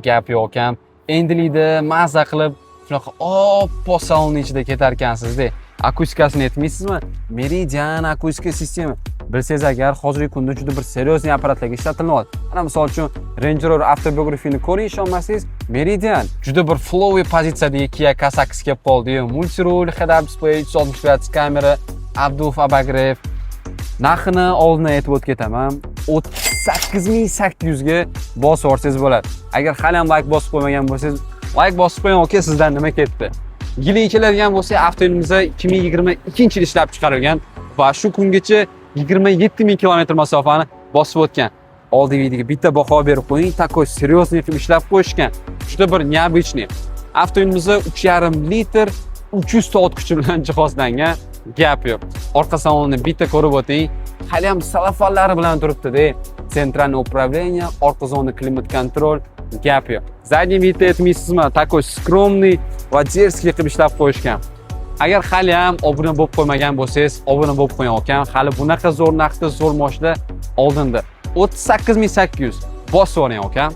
Gap yo'q akam. Endilikda mazza qilib shunaqa oppoq salonning ichida ketar ekansizda. Akustikasini aytmaysizmi? Meridian akustika sistema. Bilsangiz agar hozirgi kunda juda bir seriozniy apparatlarga ishlatilyapti. Mana misol uchun Range Rover avtobiografiyani ko'ring, ishonmasangiz, Meridian juda bir flowy pozitsiyadagi Kia K8 kelib qoldi. Multirul, head-up display, 360 gradus kamera, Abdul Abagrev. Narxini oldin aytib o'tib ketaman. 38800 ga bosib yuborsangiz bo'ladi. Agar hali ham like bosib qo'ymagan bo'lsangiz, like bosib qo'ying, aka, sizdan nima ketdi? Yiliga keladigan bo'lsa, avtomobilimizda 2022-yil ishlab chiqarilgan va shu kungacha 27000 kilometr masofani bosib o'tgan. Oldiga videoga bitta baho berib qo'ying, takoy seriozniy qilib ishlab qo'yishgan. Juda bir необычный. Avtomobilimizda 3,5 litr 300 soat kuchi bilan jihozlangan. Gap yo'q. Orqa salonni bitta ko'rib o'ting. Hali ham salafonlari bilan turibdi-da. Centralniy управление, orqa zona klimat kontrol, gap yo'q. Задний vidda aytmaysizmi? Takoy skromniy va дерзкий qilib ishlab qo'yishgan. Agar hali ham obuna bo'lib qo'ymagan bo'lsangiz, obuna bo'lib qo'ying akam. Hali bunaqa zo'r narxda zo'r moshina oldinda. 38800 bosib oling akam.